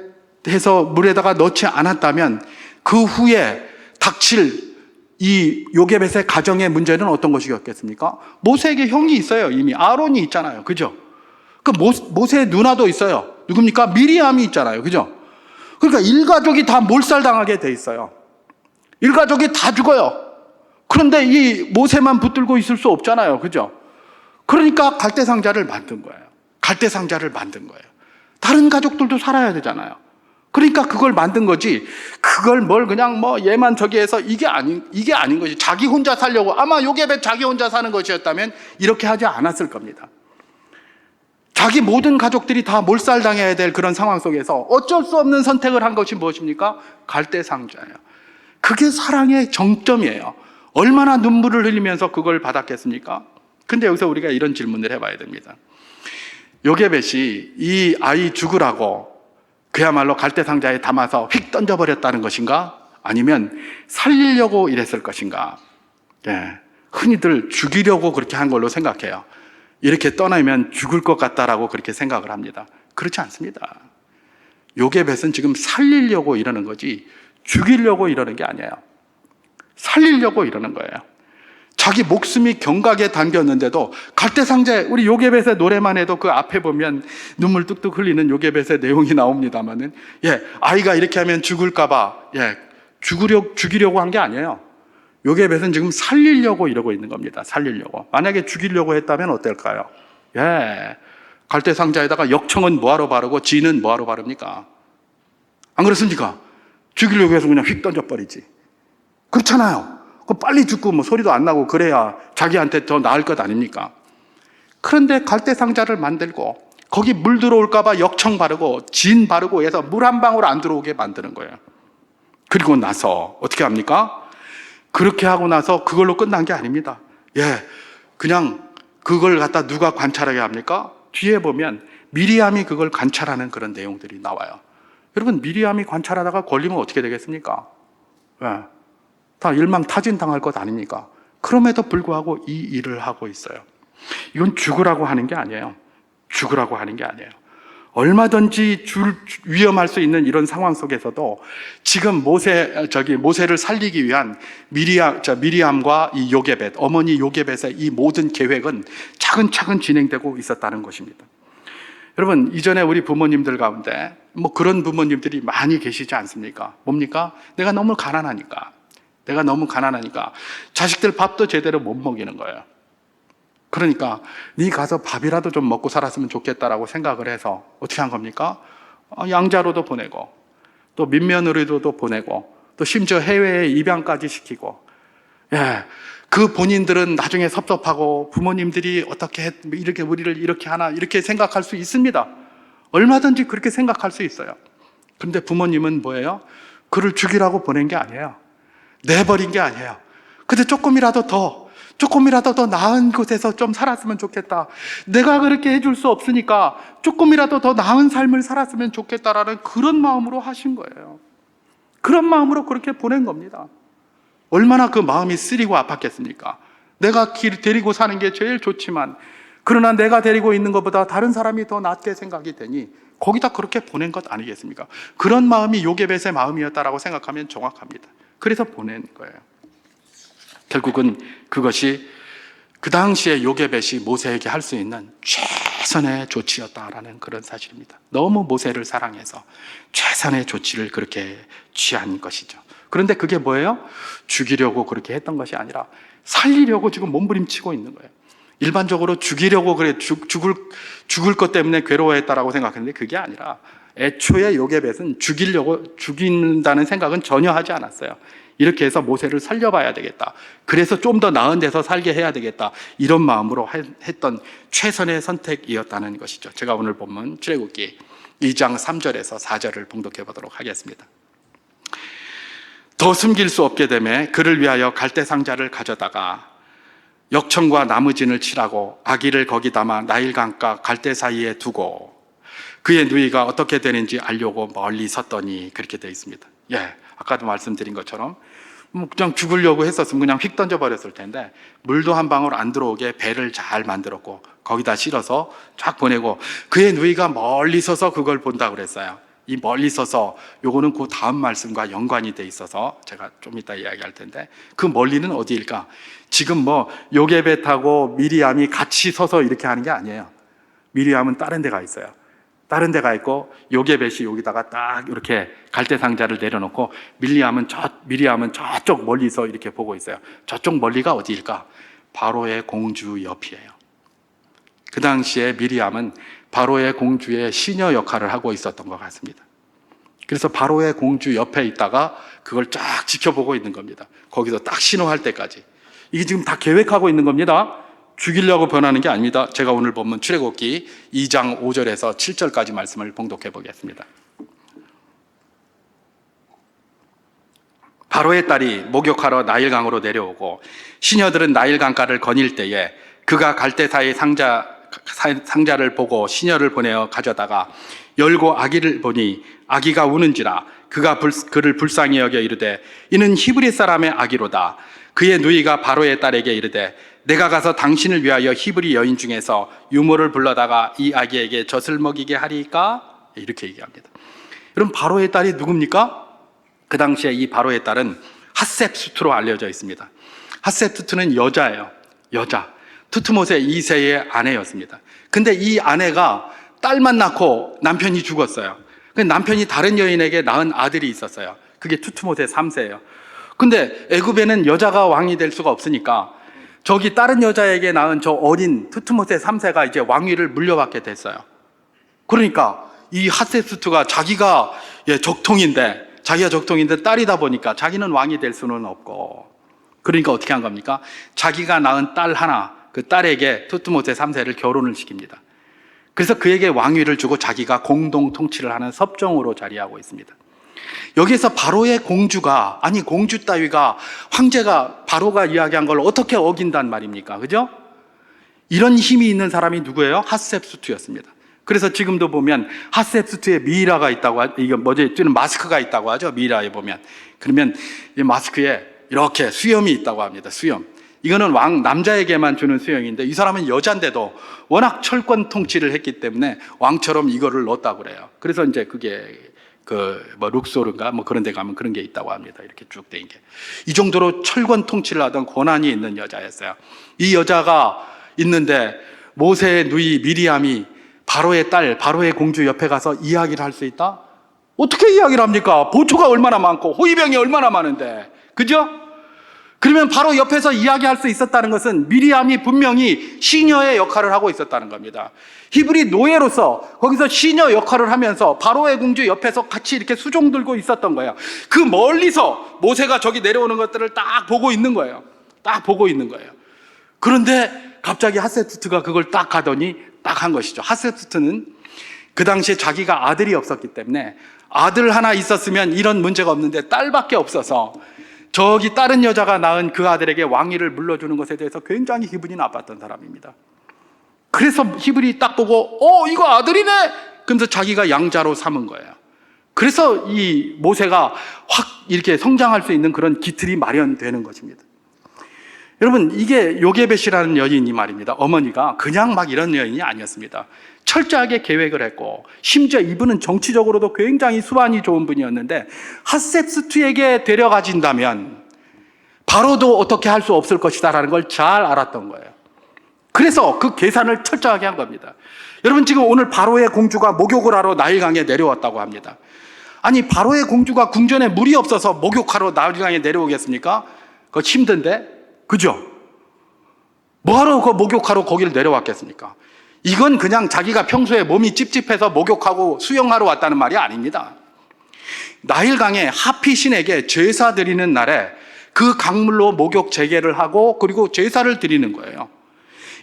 해서 물에다가 넣지 않았다면 그 후에 닥칠 이 요게벳의 가정의 문제는 어떤 것이었겠습니까? 모세에게 형이 있어요. 이미 아론이 있잖아요. 그죠? 그 모세의 누나도 있어요. 누굽니까? 미리암이 있잖아요. 그죠? 그러니까 일가족이 다 몰살당하게 돼 있어요. 일가족이 다 죽어요. 그런데 이 모세만 붙들고 있을 수 없잖아요. 그죠? 그러니까 갈대 상자를 만든 거예요. 갈대 상자를 만든 거예요. 다른 가족들도 살아야 되잖아요. 그러니까 그걸 만든 거지. 그걸 뭘 그냥 얘만 저기 해서 이게 아닌 거지. 자기 혼자 살려고. 아마 요게벳 자기 혼자 사는 것이었다면 이렇게 하지 않았을 겁니다. 자기 모든 가족들이 다 몰살당해야 될 그런 상황 속에서 어쩔 수 없는 선택을 한 것이 무엇입니까? 갈대 상자예요. 그게 사랑의 정점이에요. 얼마나 눈물을 흘리면서 그걸 받았겠습니까? 근데 여기서 우리가 이런 질문을 해봐야 됩니다. 요게벳이 이 아이 죽으라고 그야말로 갈대 상자에 담아서 휙 던져버렸다는 것인가? 아니면 살리려고 이랬을 것인가? 흔히들 죽이려고 그렇게 한 걸로 생각해요. 이렇게 떠나면 죽을 것 같다라고 그렇게 생각을 합니다. 그렇지 않습니다. 요게벳은 지금 살리려고 이러는 거지 죽이려고 이러는 게 아니에요. 살리려고 이러는 거예요. 자기 목숨이 경각에 담겼는데도 갈대 상자에 우리 요게벳의 노래만 해도 그 앞에 보면 눈물 뚝뚝 흘리는 요게벳의 내용이 나옵니다만은 아이가 이렇게 하면 죽을까봐 죽이려고 한 게 아니에요. 요게벳은 지금 살리려고 이러고 있는 겁니다. 살리려고. 만약에 죽이려고 했다면 어떨까요? 갈대 상자에다가 역청은 뭐하러 바르고 지는 뭐하러 바릅니까? 안 그렇습니까? 죽이려고 해서 그냥 휙 던져버리지. 그렇잖아요. 빨리 죽고 소리도 안 나고 그래야 자기한테 더 나을 것 아닙니까? 그런데 갈대 상자를 만들고 거기 물 들어올까봐 역청 바르고 진 바르고 해서 물 한 방울 안 들어오게 만드는 거예요. 그리고 나서 어떻게 합니까? 그렇게 하고 나서 그걸로 끝난 게 아닙니다. 그냥 그걸 갖다 누가 관찰하게 합니까? 뒤에 보면 미리암이 그걸 관찰하는 그런 내용들이 나와요. 여러분, 미리암이 관찰하다가 걸리면 어떻게 되겠습니까? 다 일망타진당할 것 아닙니까? 그럼에도 불구하고 이 일을 하고 있어요. 이건 죽으라고 하는 게 아니에요. 죽으라고 하는 게 아니에요. 얼마든지 위험할 수 있는 이런 상황 속에서도 지금 모세를 살리기 위한 미리암과 이 요게벳, 어머니 요게벳의 이 모든 계획은 차근차근 진행되고 있었다는 것입니다. 여러분, 이전에 우리 부모님들 가운데 그런 부모님들이 많이 계시지 않습니까? 뭡니까? 내가 너무 가난하니까 자식들 밥도 제대로 못 먹이는 거예요. 그러니까 네 가서 밥이라도 좀 먹고 살았으면 좋겠다라고 생각을 해서 어떻게 한 겁니까? 양자로도 보내고 또 민면으로도 보내고 또 심지어 해외에 입양까지 시키고, 그 본인들은 나중에 섭섭하고 부모님들이 어떻게 이렇게 우리를 이렇게 하나 이렇게 생각할 수 있습니다. 얼마든지 그렇게 생각할 수 있어요. 그런데 부모님은 뭐예요? 그를 죽이라고 보낸 게 아니에요. 내버린 게 아니에요. 근데 조금이라도 더 나은 곳에서 좀 살았으면 좋겠다. 내가 그렇게 해줄 수 없으니까 조금이라도 더 나은 삶을 살았으면 좋겠다라는 그런 마음으로 하신 거예요. 그런 마음으로 그렇게 보낸 겁니다. 얼마나 그 마음이 쓰리고 아팠겠습니까? 내가 데리고 사는 게 제일 좋지만, 그러나 내가 데리고 있는 것보다 다른 사람이 더 낫게 생각이 되니 거기다 그렇게 보낸 것 아니겠습니까? 그런 마음이 요게벳의 마음이었다라고 생각하면 정확합니다. 그래서 보낸 거예요. 결국은 그것이 그 당시에 요게벳이 모세에게 할 수 있는 최선의 조치였다라는 그런 사실입니다. 너무 모세를 사랑해서 최선의 조치를 그렇게 취한 것이죠. 그런데 그게 뭐예요? 죽이려고 그렇게 했던 것이 아니라 살리려고 지금 몸부림치고 있는 거예요. 일반적으로 죽이려고 죽을 것 때문에 괴로워했다라고 생각했는데 그게 아니라 애초에 요게벳은 죽인다는 생각은 전혀 하지 않았어요. 이렇게 해서 모세를 살려봐야 되겠다. 그래서 좀 더 나은 데서 살게 해야 되겠다. 이런 마음으로 했던 최선의 선택이었다는 것이죠. 제가 오늘 본문 출애굽기 2장 3절에서 4절을 봉독해 보도록 하겠습니다. 더 숨길 수 없게 되매 그를 위하여 갈대 상자를 가져다가 역청과 나무진을 칠하고 아기를 거기 담아 나일강과 갈대 사이에 두고 그의 누이가 어떻게 되는지 알려고 멀리 섰더니, 그렇게 되어 있습니다. 아까도 말씀드린 것처럼 그냥 죽으려고 했었으면 그냥 휙 던져버렸을 텐데, 물도 한 방울 안 들어오게 배를 잘 만들었고 거기다 실어서 쫙 보내고, 그의 누이가 멀리 서서 그걸 본다고 그랬어요. 이 멀리 서서, 요거는 그 다음 말씀과 연관이 돼 있어서 제가 좀 이따 이야기할 텐데, 그 멀리는 어디일까? 지금 요게벳하고 미리암이 같이 서서 이렇게 하는 게 아니에요. 미리암은 다른 데가 있어요. 다른 데가 있고 요게벳이 여기다가 딱 이렇게 갈대 상자를 내려놓고 미리암은 저쪽 멀리서 이렇게 보고 있어요. 저쪽 멀리가 어디일까? 바로의 공주 옆이에요. 그 당시에 미리암은 바로의 공주의 시녀 역할을 하고 있었던 것 같습니다. 그래서 바로의 공주 옆에 있다가 그걸 쫙 지켜보고 있는 겁니다. 거기서 딱 신호할 때까지. 이게 지금 다 계획하고 있는 겁니다. 죽이려고 변하는 게 아닙니다. 제가 오늘 본문 출애굽기 2장 5절에서 7절까지 말씀을 봉독해 보겠습니다. 바로의 딸이 목욕하러 나일강으로 내려오고 시녀들은 나일강가를 거닐 때에 그가 갈대사의 상자를 보고 시녀를 보내어 가져다가 열고 아기를 보니 아기가 우는지라 그가 그를 불쌍히 여겨 이르되 이는 히브리 사람의 아기로다. 그의 누이가 바로의 딸에게 이르되 내가 가서 당신을 위하여 히브리 여인 중에서 유모를 불러다가 이 아기에게 젖을 먹이게 하리까? 이렇게 얘기합니다. 여러분, 바로의 딸이 누굽니까? 그 당시에 이 바로의 딸은 핫셉수트로 알려져 있습니다. 핫셉수트는 여자예요. 여자. 투트모세 2세의 아내였습니다. 근데 이 아내가 딸만 낳고 남편이 죽었어요. 남편이 다른 여인에게 낳은 아들이 있었어요. 그게 투트모세 3세예요. 근데 애굽에는 여자가 왕이 될 수가 없으니까 저기 다른 여자에게 낳은 저 어린 투트모세 3세가 이제 왕위를 물려받게 됐어요. 그러니까 이 핫세수트가 자기가 적통인데 딸이다 보니까 자기는 왕이 될 수는 없고, 그러니까 어떻게 한 겁니까? 자기가 낳은 딸 하나, 그 딸에게 투트모세 3세를 결혼을 시킵니다. 그래서 그에게 왕위를 주고 자기가 공동 통치를 하는 섭정으로 자리하고 있습니다. 여기서 바로의 공주가, 아니 공주 따위가, 황제가 바로가 이야기한 걸 어떻게 어긴단 말입니까? 그죠? 이런 힘이 있는 사람이 누구예요? 핫셉수트였습니다. 그래서 지금도 보면 핫셉수트에 미이라가 있다고, 이게 뭐지? 뛰는 마스크가 있다고 하죠. 미이라에 보면. 그러면 이 마스크에 이렇게 수염이 있다고 합니다. 수염. 이거는 남자에게만 주는 수염인데 이 사람은 여잔데도 워낙 철권 통치를 했기 때문에 왕처럼 이거를 넣었다고 그래요. 그래서 이제 그게 룩소르인가 그런 데 가면 그런 게 있다고 합니다. 이렇게 쭉 된 게. 이 정도로 철권 통치를 하던 권한이 있는 여자였어요. 이 여자가 있는데 모세의 누이 미리암이 바로의 딸, 바로의 공주 옆에 가서 이야기를 할 수 있다? 어떻게 이야기를 합니까? 보초가 얼마나 많고 호위병이 얼마나 많은데. 그죠? 그러면 바로 옆에서 이야기할 수 있었다는 것은 미리암이 분명히 시녀의 역할을 하고 있었다는 겁니다. 히브리 노예로서 거기서 시녀 역할을 하면서 바로의 공주 옆에서 같이 이렇게 수종 들고 있었던 거예요. 그 멀리서 모세가 저기 내려오는 것들을 딱 보고 있는 거예요. 딱 보고 있는 거예요. 그런데 갑자기 핫세프트가 그걸 딱 가더니 딱 한 것이죠. 핫세프트는 그 당시에 자기가 아들이 없었기 때문에 아들 하나 있었으면 이런 문제가 없는데 딸밖에 없어서 저기 다른 여자가 낳은 그 아들에게 왕위를 물려주는 것에 대해서 굉장히 기분이 나빴던 사람입니다. 그래서 히브리 딱 보고 이거 아들이네! 그러면서 자기가 양자로 삼은 거예요. 그래서 이 모세가 확 이렇게 성장할 수 있는 그런 기틀이 마련되는 것입니다. 여러분, 이게 요게벳이라는 여인이 말입니다. 어머니가 그냥 막 이런 여인이 아니었습니다. 철저하게 계획을 했고 심지어 이분은 정치적으로도 굉장히 수완이 좋은 분이었는데 핫셉스투에게 데려가진다면 바로도 어떻게 할 수 없을 것이다라는 걸 잘 알았던 거예요. 그래서 그 계산을 철저하게 한 겁니다. 여러분, 지금 오늘 바로의 공주가 목욕을 하러 나일강에 내려왔다고 합니다. 아니, 바로의 공주가 궁전에 물이 없어서 목욕하러 나일강에 내려오겠습니까? 그거 힘든데? 그죠? 뭐하러 그 목욕하러 거기를 내려왔겠습니까? 이건 그냥 자기가 평소에 몸이 찝찝해서 목욕하고 수영하러 왔다는 말이 아닙니다. 나일강에 하피 신에게 제사 드리는 날에 그 강물로 목욕 재개를 하고 그리고 제사를 드리는 거예요.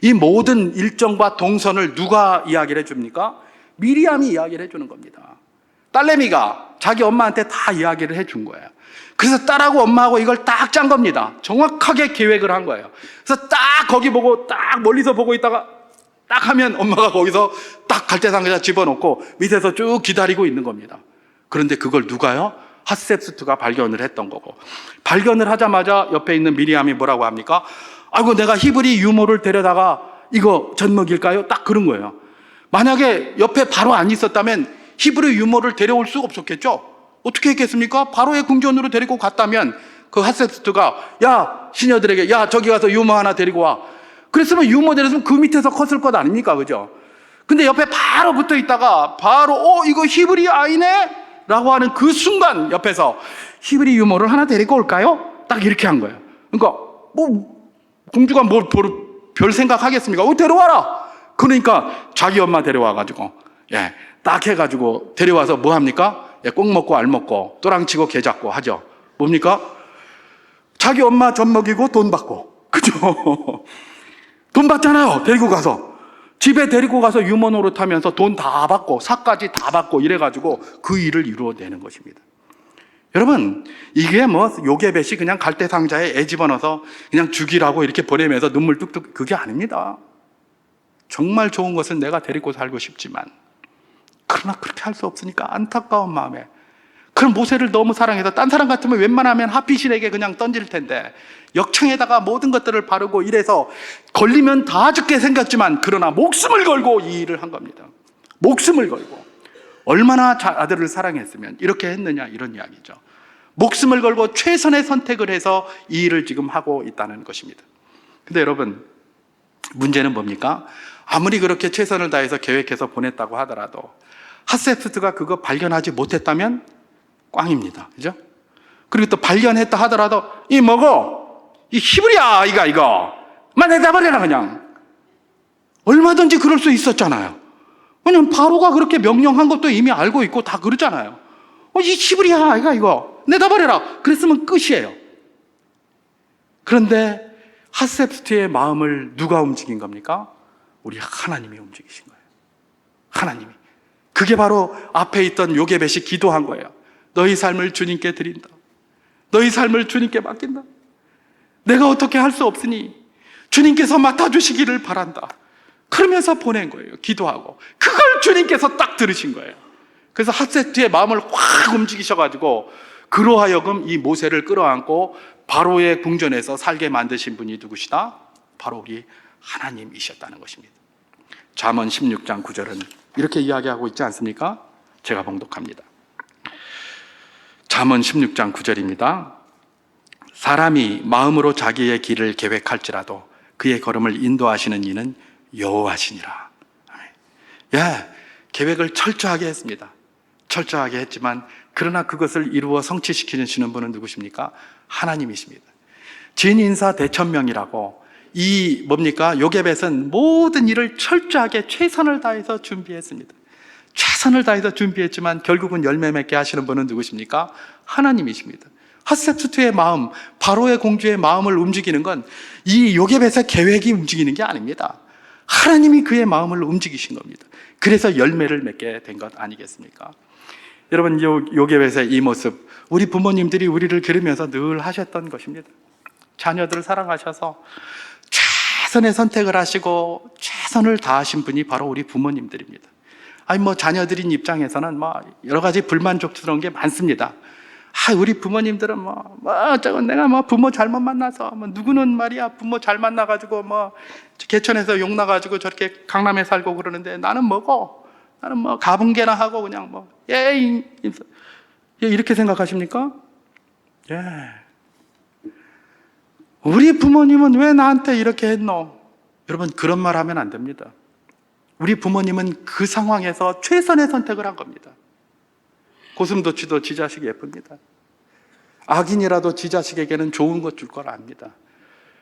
이 모든 일정과 동선을 누가 이야기를 해줍니까? 미리암이 이야기를 해주는 겁니다. 딸내미가 자기 엄마한테 다 이야기를 해준 거예요. 그래서 딸하고 엄마하고 이걸 딱 짠 겁니다. 정확하게 계획을 한 거예요. 그래서 딱 거기 보고 딱 멀리서 보고 있다가 딱 하면 엄마가 거기서 딱 갈대상에다 집어넣고 밑에서 쭉 기다리고 있는 겁니다. 그런데 그걸 누가요? 핫셉스트가 발견을 했던 거고, 발견을 하자마자 옆에 있는 미리암이 뭐라고 합니까? 아이고, 내가 히브리 유모를 데려다가 이거 젖먹일까요? 딱 그런 거예요. 만약에 옆에 바로 안 있었다면 히브리 유모를 데려올 수가 없었겠죠? 어떻게 했겠습니까? 바로의 궁전으로 데리고 갔다면 그 핫셉스트가 야, 시녀들에게 야, 저기 가서 유모 하나 데리고 와. 그랬으면 유모 데렸으면 그 밑에서 컸을 것 아닙니까? 그죠? 근데 옆에 바로 붙어 있다가 바로 이거 히브리 아이네? 라고 하는 그 순간 옆에서 히브리 유모를 하나 데리고 올까요? 딱 이렇게 한 거예요. 그러니까 공주가 별 생각하겠습니까? 데려와라. 그러니까 자기 엄마 데려와가지고 딱 해가지고 데려와서 뭐 합니까? 꼭 먹고 알 먹고 또랑치고 개 잡고 하죠. 뭡니까? 자기 엄마 젖 먹이고 돈 받고. 그죠? 돈 받잖아요. 데리고 가서 집에 데리고 가서 유모 노릇하면서 돈 다 받고 사까지 다 받고 이래가지고 그 일을 이루어내는 것입니다. 여러분, 이게 요게벳이 그냥 갈대상자에 애 집어넣어서 그냥 죽이라고 이렇게 보내면서 눈물 뚝뚝, 그게 아닙니다. 정말 좋은 것은 내가 데리고 살고 싶지만 그러나 그렇게 할 수 없으니까 안타까운 마음에, 그럼 모세를 너무 사랑해서 딴 사람 같으면 웬만하면 하피신에게 그냥 던질 텐데 역청에다가 모든 것들을 바르고 이래서 걸리면 다 죽게 생겼지만 그러나 목숨을 걸고 이 일을 한 겁니다. 목숨을 걸고. 얼마나 아들을 사랑했으면 이렇게 했느냐, 이런 이야기죠. 목숨을 걸고 최선의 선택을 해서 이 일을 지금 하고 있다는 것입니다. 근데 여러분, 문제는 뭡니까? 아무리 그렇게 최선을 다해서 계획해서 보냈다고 하더라도 핫세프트가 그거 발견하지 못했다면 꽝입니다. 그죠? 그리고 또 발견했다 하더라도 이 히브리야 아이가 이거 내다버려라 그냥. 얼마든지 그럴 수 있었잖아요. 왜냐면 바로가 그렇게 명령한 것도 이미 알고 있고 다 그러잖아요. 이 히브리야 아이가 이거 내다버려라. 그랬으면 끝이에요. 그런데 핫세프트의 마음을 누가 움직인 겁니까? 우리 하나님이 움직이신 거예요. 하나님이. 그게 바로 앞에 있던 요게벳이 기도한 거예요. 너희 삶을 주님께 드린다. 너희 삶을 주님께 맡긴다. 내가 어떻게 할 수 없으니 주님께서 맡아주시기를 바란다. 그러면서 보낸 거예요. 기도하고. 그걸 주님께서 딱 들으신 거예요. 그래서 핫세프트의 마음을 확 움직이셔가지고 그로 하여금 이 모세를 끌어안고 바로의 궁전에서 살게 만드신 분이 누구시다? 바로 우리 하나님이셨다는 것입니다. 잠언 16장 9절은 이렇게 이야기하고 있지 않습니까? 제가 봉독합니다. 잠언 16장 9절입니다. 사람이 마음으로 자기의 길을 계획할지라도 그의 걸음을 인도하시는 이는 여호와시니라. 예, 계획을 철저하게 했습니다. 철저하게 했지만 그러나 그것을 이루어 성취시키시는 분은 누구십니까? 하나님이십니다. 진인사 대천명이라고 이 뭡니까? 요게벳은 모든 일을 철저하게 최선을 다해서 준비했습니다. 최선을 다해서 준비했지만 결국은 열매 맺게 하시는 분은 누구십니까? 하나님이십니다. 핫셉스트의 마음, 바로의 공주의 마음을 움직이는 건 이 요게벳의 계획이 움직이는 게 아닙니다. 하나님이 그의 마음을 움직이신 겁니다. 그래서 열매를 맺게 된 것 아니겠습니까? 여러분, 요게벳의 이 모습, 우리 부모님들이 우리를 기르면서 늘 하셨던 것입니다. 자녀들을 사랑하셔서 최선의 선택을 하시고 최선을 다하신 분이 바로 우리 부모님들입니다. 아니 자녀들인 입장에서는 여러 가지 불만족스러운 게 많습니다. 우리 부모님들은 저건 내가 부모 잘못 만나서 누구는 말이야 부모 잘 만나가지고 개천에서 욕 나가지고 저렇게 강남에 살고 그러는데 나는 나는 가분개나 하고 그냥 이렇게 생각하십니까? 예. 우리 부모님은 왜 나한테 이렇게 했노? 여러분, 그런 말 하면 안 됩니다. 우리 부모님은 그 상황에서 최선의 선택을 한 겁니다. 고슴도치도 지 자식이 예쁩니다. 악인이라도 지 자식에게는 좋은 것 줄 걸 압니다.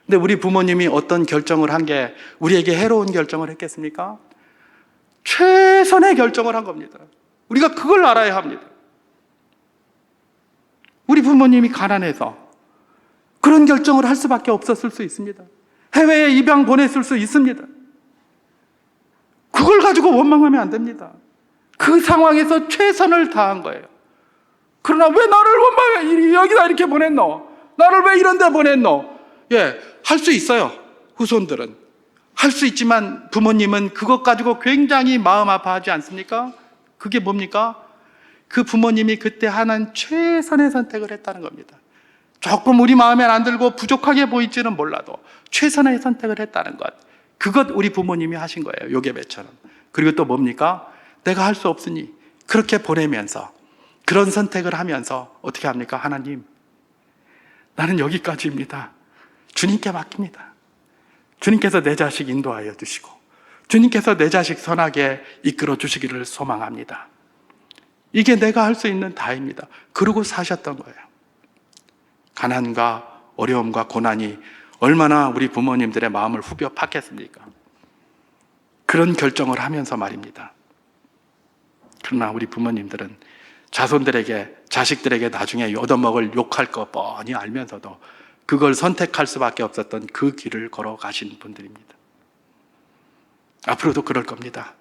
근데 우리 부모님이 어떤 결정을 한 게 우리에게 해로운 결정을 했겠습니까? 최선의 결정을 한 겁니다. 우리가 그걸 알아야 합니다. 우리 부모님이 가난해서 그런 결정을 할 수밖에 없었을 수 있습니다. 해외에 입양 보냈을 수 있습니다. 그걸 가지고 원망하면 안 됩니다. 그 상황에서 최선을 다한 거예요. 그러나 왜 나를 원망해? 여기다 이렇게 보냈노? 나를 왜 이런 데 보냈노? 할 수 있어요. 후손들은. 할 수 있지만 부모님은 그것 가지고 굉장히 마음 아파하지 않습니까? 그게 뭡니까? 그 부모님이 그때 하는 최선의 선택을 했다는 겁니다. 조금 우리 마음에 안 들고 부족하게 보일지는 몰라도 최선의 선택을 했다는 것. 그것 우리 부모님이 하신 거예요. 요게벳처럼. 그리고 또 뭡니까? 내가 할 수 없으니 그렇게 보내면서 그런 선택을 하면서 어떻게 합니까? 하나님, 나는 여기까지입니다. 주님께 맡깁니다. 주님께서 내 자식 인도하여 주시고 주님께서 내 자식 선하게 이끌어 주시기를 소망합니다. 이게 내가 할 수 있는 다입니다. 그러고 사셨던 거예요. 가난과 어려움과 고난이 얼마나 우리 부모님들의 마음을 후벼 팠겠습니까? 그런 결정을 하면서 말입니다. 그러나 우리 부모님들은 자손들에게, 자식들에게 나중에 얻어먹을 욕할 거 뻔히 알면서도 그걸 선택할 수밖에 없었던 그 길을 걸어가신 분들입니다. 앞으로도 그럴 겁니다.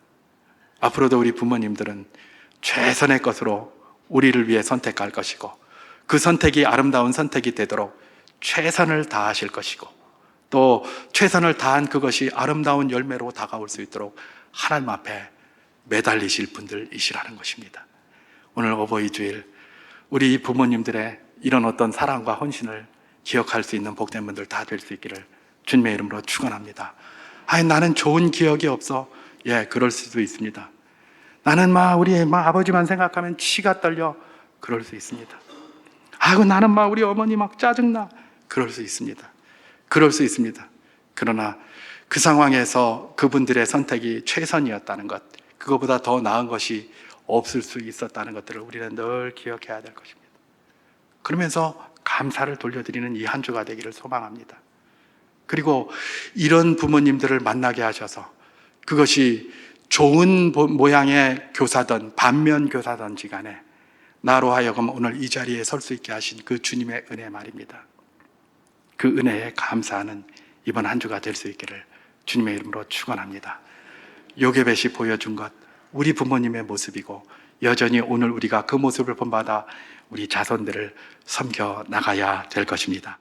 앞으로도 우리 부모님들은 최선의 것으로 우리를 위해 선택할 것이고 그 선택이 아름다운 선택이 되도록 최선을 다하실 것이고 또 최선을 다한 그것이 아름다운 열매로 다가올 수 있도록 하나님 앞에 매달리실 분들이시라는 것입니다. 오늘 어버이 주일 우리 부모님들의 이런 어떤 사랑과 헌신을 기억할 수 있는 복된 분들 다 될 수 있기를 주님의 이름으로 축원합니다. 나는 좋은 기억이 없어. 그럴 수도 있습니다. 나는 우리 아버지만 생각하면 치가 떨려. 그럴 수 있습니다. 나는 우리 어머니 짜증나. 그럴 수 있습니다. 그럴 수 있습니다. 그러나 그 상황에서 그분들의 선택이 최선이었다는 것, 그거보다 더 나은 것이 없을 수 있었다는 것들을 우리는 늘 기억해야 될 것입니다. 그러면서 감사를 돌려드리는 이 한 주가 되기를 소망합니다. 그리고 이런 부모님들을 만나게 하셔서 그것이 좋은 모양의 교사든 반면 교사든지 간에 나로 하여금 오늘 이 자리에 설 수 있게 하신 그 주님의 은혜 말입니다. 그 은혜에 감사하는 이번 한 주가 될 수 있기를 주님의 이름으로 축원합니다. 요게벳이 보여준 것, 우리 부모님의 모습이고 여전히 오늘 우리가 그 모습을 본받아 우리 자손들을 섬겨 나가야 될 것입니다.